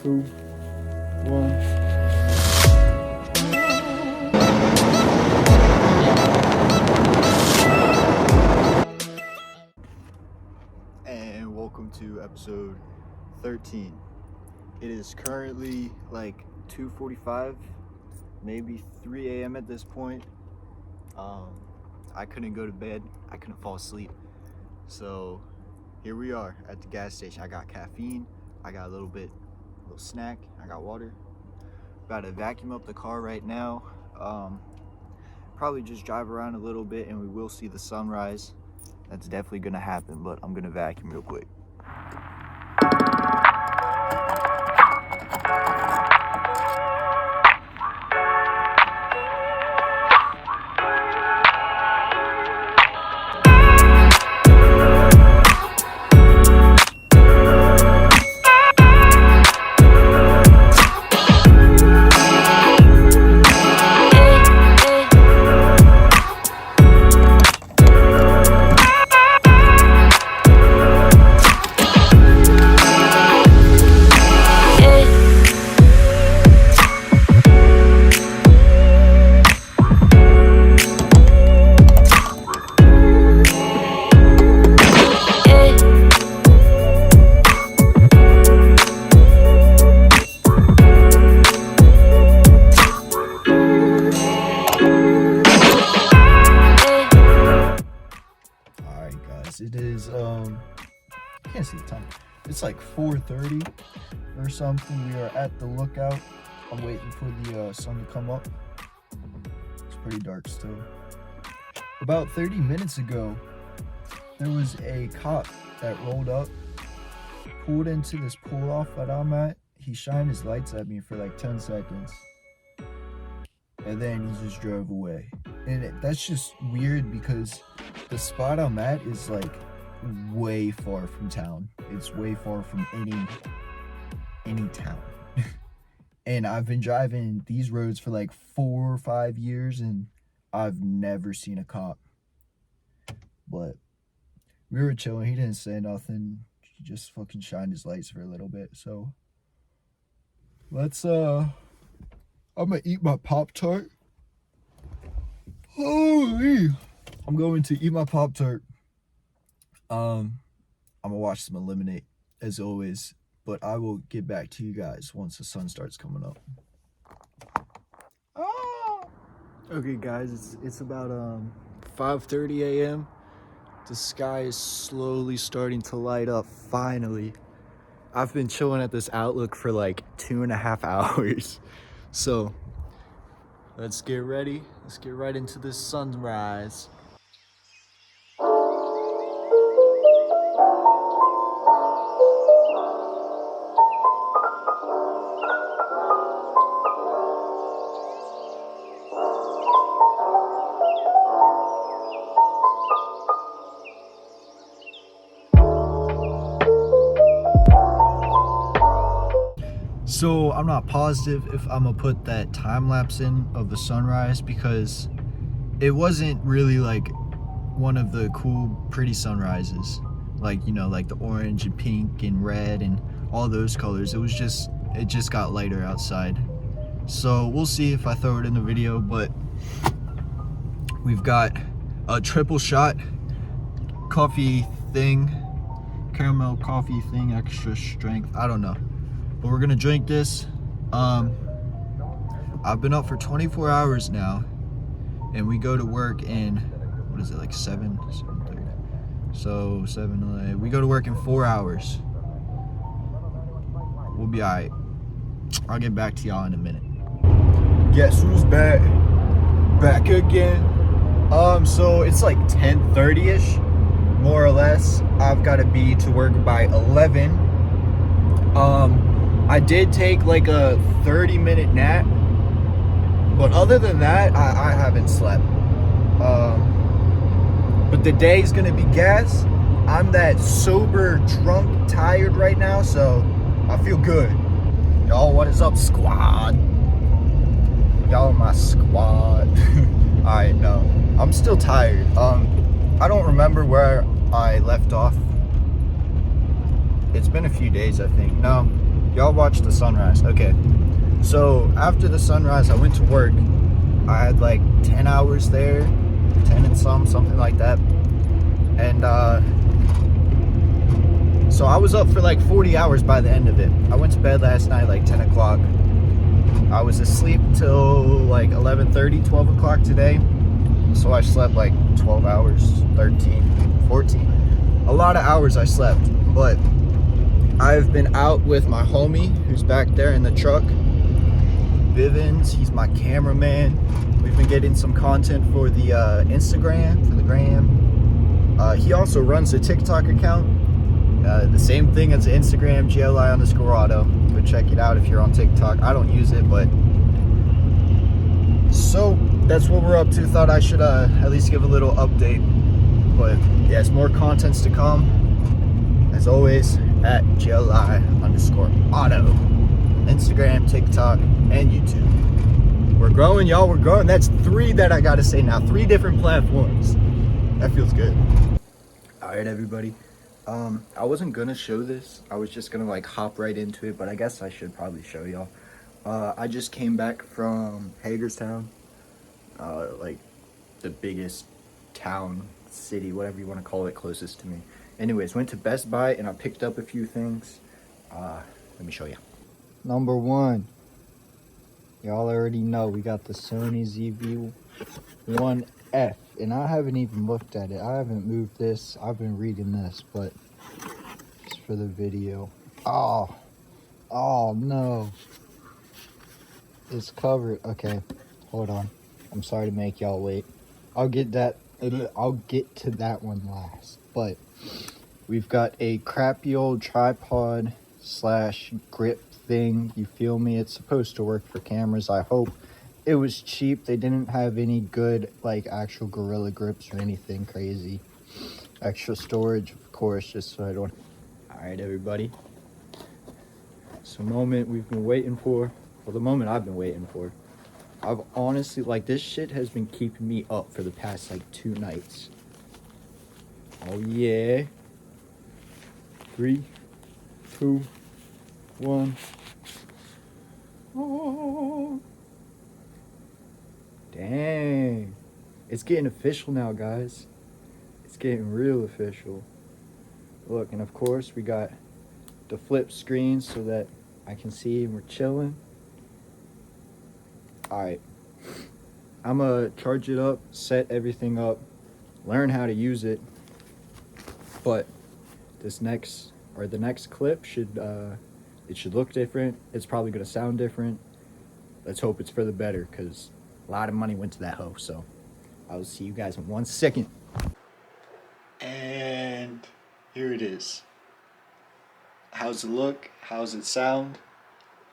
2, 1. And welcome to episode 13. It is currently like 2:45, maybe 3 a.m. at this point. I couldn't go to bed. I couldn't fall asleep. So here we are at the gas station. I got caffeine. I got a little snack. I got water. About to vacuum up the car right now. Probably just drive around a little bit and we will see the sunrise. That's definitely gonna happen, but I'm gonna vacuum real quick. It is I can't see the time. It's like 4:30 or something. We are at the lookout. I'm waiting for the sun to come up. It's pretty dark still. About 30 minutes ago, there was a cop that rolled up, pulled into this pull off that I'm at. He shined his lights at me for like 10 seconds. And then he just drove away. And that's just weird because the spot I'm at is like way far from town. It's way far from any town. And I've been driving these roads for like 4 or 5 years and I've never seen a cop. But we were chilling. He didn't say nothing. He just fucking shined his lights for a little bit. So let's I'm gonna eat my Pop-Tart. Holy! I'm going to eat my Pop-Tart. I'm gonna watch some Eliminate as always, but I will get back to you guys once the sun starts coming up. Okay guys, it's about 5:30 a.m. The sky is slowly starting to light up finally. I've been chilling at this Outlook for like 2.5 hours. So let's get ready. Let's get right into this sunrise. So I'm not positive if I'm gonna put that time lapse in of the sunrise because it wasn't really like one of the cool pretty sunrises, like, you know, like the orange and pink and red and all those colors. It just got lighter outside. So we'll see if I throw it in the video, but we've got a triple shot coffee thing, caramel coffee thing, extra strength, I don't know. But we're gonna drink this. I've been up for 24 hours now, and we go to work in, what is it, like 7:30? So 7, we go to work in 4 hours. We'll be all right. I'll get back to y'all in a minute. Guess who's back? Back again. So it's like 10:30ish, more or less. I've got to be to work by 11. I did take like a 30-minute nap, but other than that, I haven't slept. But the day's gonna be gas. I'm that sober, drunk, tired right now, so I feel good. Y'all, what is up, squad? Y'all are my squad. Alright, no, I'm still tired. I don't remember where I left off. It's been a few days, I think. No, y'all watched the sunrise. Okay, so after the sunrise I went to work. I had like 10 hours there, 10 and something like that. And so I was up for like 40 hours by the end of it. I went to bed last night like 10 o'clock. I was asleep till like 11:30, 12 o'clock today. So I slept like 12 hours, 13, 14. A lot of hours I slept, but I've been out with my homie who's back there in the truck. Bivens, he's my cameraman. We've been getting some content for the Instagram, for the gram. He also runs a TikTok account. The same thing as Instagram, GLI_auto. Go check it out if you're on TikTok. I don't use it, but... So, that's what we're up to. Thought I should at least give a little update. But, yes, more contents to come. As always, at GLI_auto. Instagram, TikTok, and YouTube. We're growing, y'all. We're growing. That's 3 that I gotta say now. 3 different platforms. That feels good. All right, everybody. I wasn't gonna show this. I was just gonna like hop right into it, but I guess I should probably show y'all. I just came back from Hagerstown, like the biggest town, city, whatever you want to call it, closest to me. Anyways, went to Best Buy and I picked up a few things. Let me show you. Number 1, y'all already know we got the Sony ZV-1F, and I haven't even looked at it. I haven't moved this. I've been reading this, but it's for the video. Oh no, it's covered. Okay, hold on. I'm sorry to make y'all wait. I'll get to that one last, but we've got a crappy old tripod / grip thing, you feel me? It's supposed to work for cameras. I hope. It was cheap. They didn't have any good like actual Gorilla Grips or anything crazy. Extra storage, of course, just so I don't... All right, everybody, it's a moment we've been waiting for. Well, the moment I've been waiting for. I've honestly, like, this shit has been keeping me up for the past like 2 nights. Oh yeah. 3, 2, 1. Oh, dang. It's getting official now, guys. It's getting real official. Look, and of course we got the flip screen so that I can see and we're chilling. Alright. I'm gonna charge it up, set everything up, learn how to use it. But the next clip should it should look different. It's probably gonna sound different. Let's hope it's for the better, because a lot of money went to that hoe. So I'll see you guys in 1 second. And here it is. How's it look? How's it sound?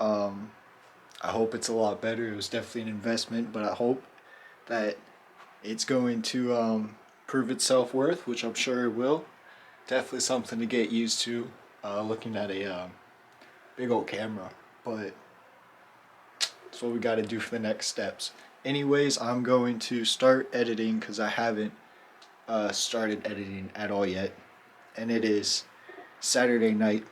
I hope it's a lot better. It was definitely an investment, but I hope that it's going to prove its self-worth, which I'm sure it will. Definitely something to get used to, looking at a big old camera, but that's what we got to do for the next steps. Anyways, I'm going to start editing because I haven't started editing at all yet, and it is Saturday night,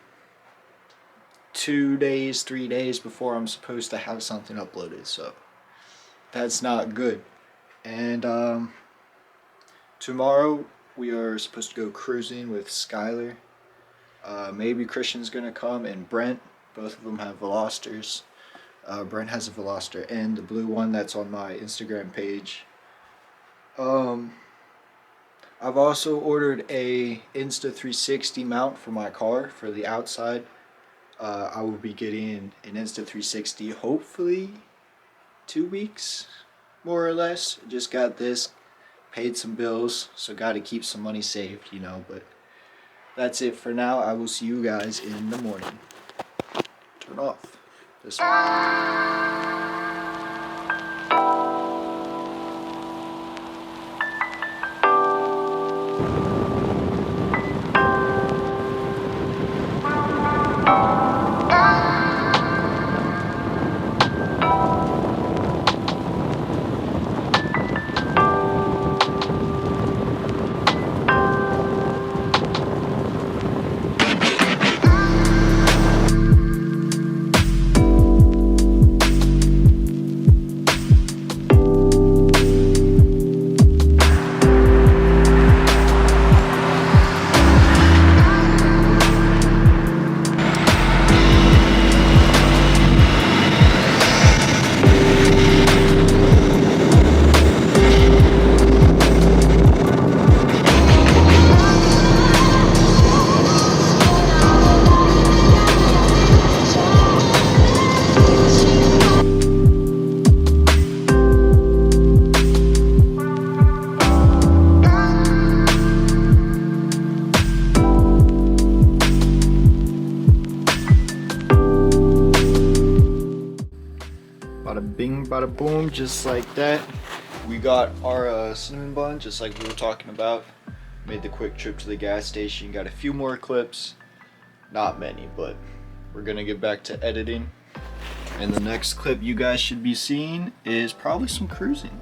2 days, 3 days before I'm supposed to have something uploaded, so that's not good. And tomorrow we are supposed to go cruising with Skylar. Maybe Christian's gonna come, and Brent. Both of them have Velosters. Brent has a Veloster and the blue one that's on my Instagram page. I've also ordered a Insta360 mount for my car for the outside. I will be getting an Insta360 hopefully 2 weeks, more or less. Just got this, paid some bills, so got to keep some money saved, you know. But that's it for now. I will see you guys in the morning. Turn off this one. bing, bada boom, just like that. We got our cinnamon bun, just like we were talking about. Made the quick trip to the gas station. Got a few more clips. Not many, but we're gonna get back to editing. And the next clip you guys should be seeing is probably some cruising.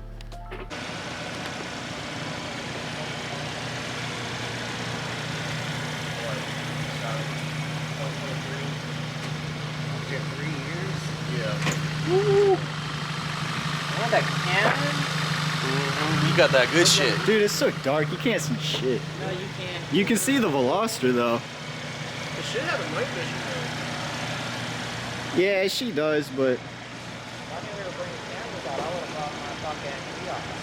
Woo! And that cannon? You got that good shit. Dude, it's so dark, you can't see shit. No, you can't. You can see the Veloster though. It should have a night vision though. Yeah, she does, but... If I knew we were bringing cameras out, I would have brought my fucking kiosk.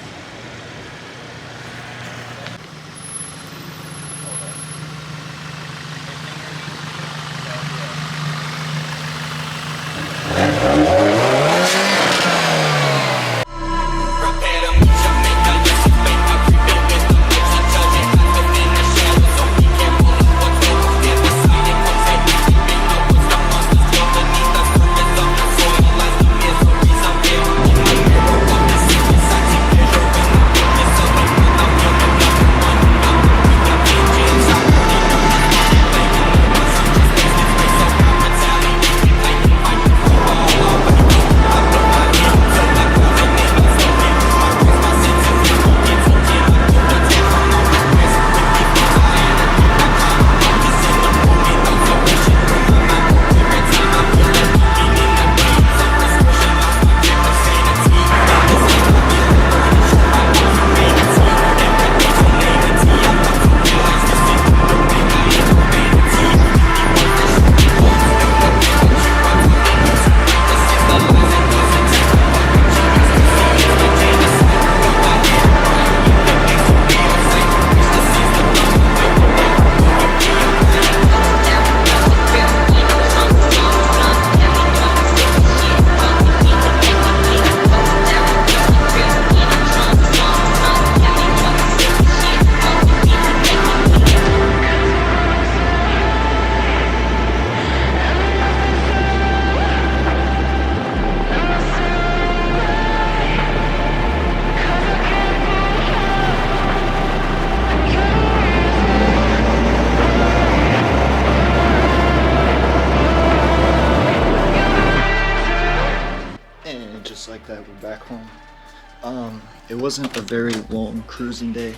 Like that, we're back home. It wasn't a very long cruising day,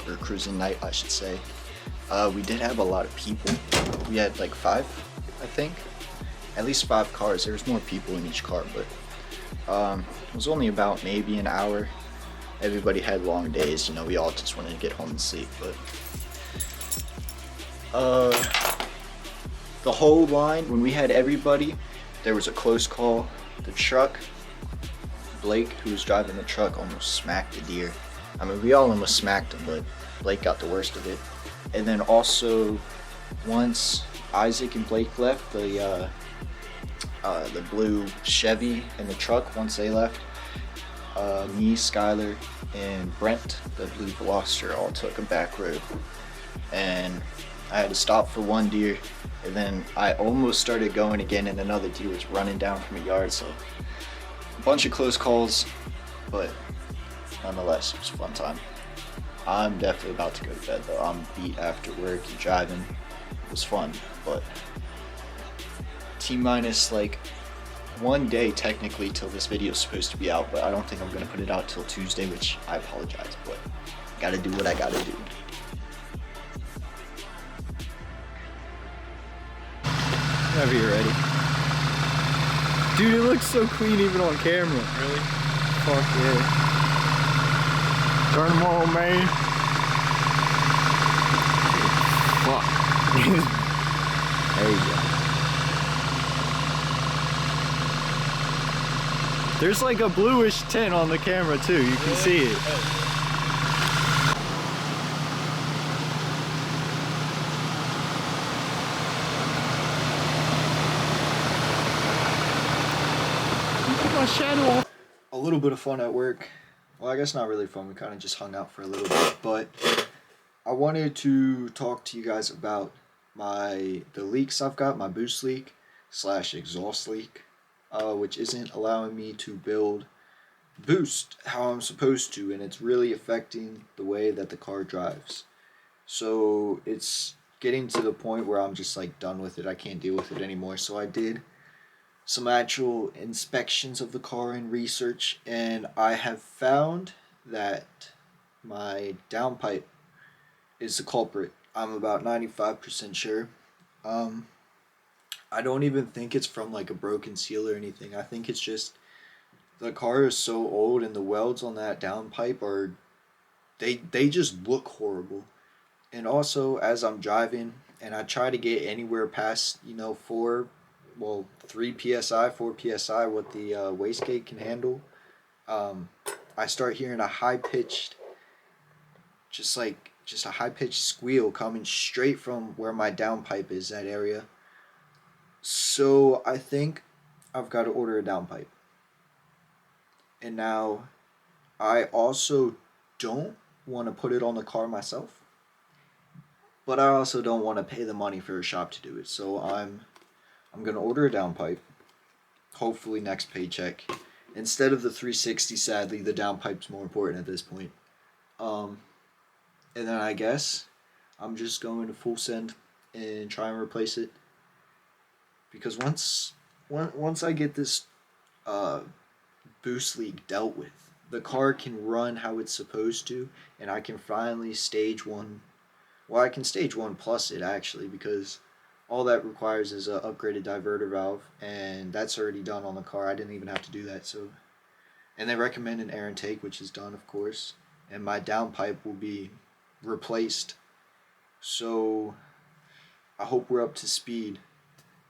or cruising night I should say. We did have a lot of people. We had like 5, I think, at least 5 cars. There was more people in each car, but it was only about maybe an hour. Everybody had long days, you know, we all just wanted to get home and sleep, but the whole line, when we had everybody, there was a close call. The truck, Blake, who was driving the truck, almost smacked a deer. I mean, we all almost smacked him, but Blake got the worst of it. And then also, once Isaac and Blake left, the blue Chevy and the truck, once they left, me, Skylar, and Brent, the blue Veloster, all took a back road. And I had to stop for one deer, and then I almost started going again, and another deer was running down from a yard, so a bunch of close calls, but nonetheless, it was a fun time. I'm definitely about to go to bed though. I'm beat after work and driving. It was fun, but T-minus like 1 day technically till this video is supposed to be out, but I don't think I'm gonna put it out till Tuesday, which I apologize, but gotta do what I gotta do. Whenever you're ready. Dude, it looks so clean even on camera. Really? Fuck yeah. Turn them on, man. Fuck. There you go. There's like a bluish tint on the camera too, you can see it. My shadow off. A little bit of fun at work. Well, I guess not really fun. We kind of just hung out for a little bit, but I wanted to talk to you guys about the leaks I've got, my boost leak / exhaust leak. which isn't allowing me to build boost how I'm supposed to, and it's really affecting the way that the car drives. So it's getting to the point where I'm just like done with it. I can't deal with it anymore. So I did some actual inspections of the car and research, and I have found that my downpipe is the culprit. I'm about 95% sure. Um, I don't even think it's from like a broken seal or anything. I think it's just the car is so old and the welds on that downpipe are they just look horrible. And also as I'm driving and I try to get anywhere past 3 psi, 4 psi, what the wastegate can handle, I start hearing a high pitched, just a high pitched squeal coming straight from where my downpipe is, that area. So I think I've got to order a downpipe. And now I also don't want to put it on the car myself, but I also don't want to pay the money for a shop to do it. So I'm gonna order a downpipe. Hopefully next paycheck. Instead of the 360, sadly, the downpipe's more important at this point. And then I guess I'm just going to full send and try and replace it. Because once I get this boost leak dealt with, the car can run how it's supposed to, and I can finally stage one. Well, I can stage one plus it actually, because all that requires is a upgraded diverter valve, and that's already done on the car. I didn't even have to do that. So, and they recommend an air intake, which is done, of course, and my downpipe will be replaced. So I hope we're up to speed.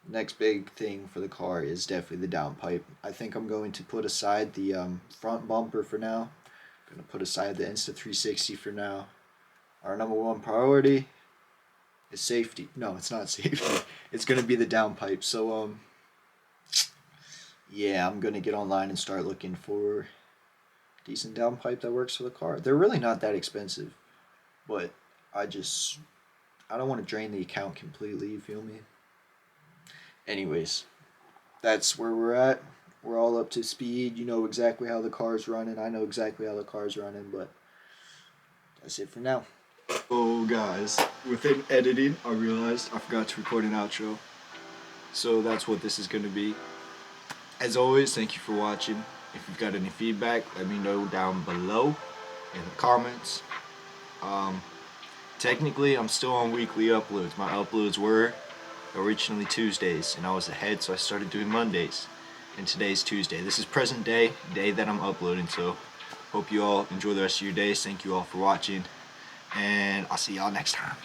Next big thing for the car is definitely the downpipe. I think I'm going to put aside the front bumper for now. I'm going to put aside the Insta360 for now. Our number one priority is safety. No, it's not safety. It's going to be the downpipe. So, yeah, I'm going to get online and start looking for a decent downpipe that works for the car. They're really not that expensive, but I don't want to drain the account completely, you feel me? Anyways, that's where we're at. We're all up to speed. You know exactly how the car's running. I know exactly how the car's running, but that's it for now. Oh, guys, within editing, I realized I forgot to record an outro. So that's what this is going to be. As always, thank you for watching. If you've got any feedback, let me know down below in the comments. Technically, I'm still on weekly uploads. My uploads were originally Tuesdays, and I was ahead, so I started doing Mondays. And today's Tuesday. This is present day that I'm uploading, so hope you all enjoy the rest of your days. Thank you all for watching, and I'll see y'all next time.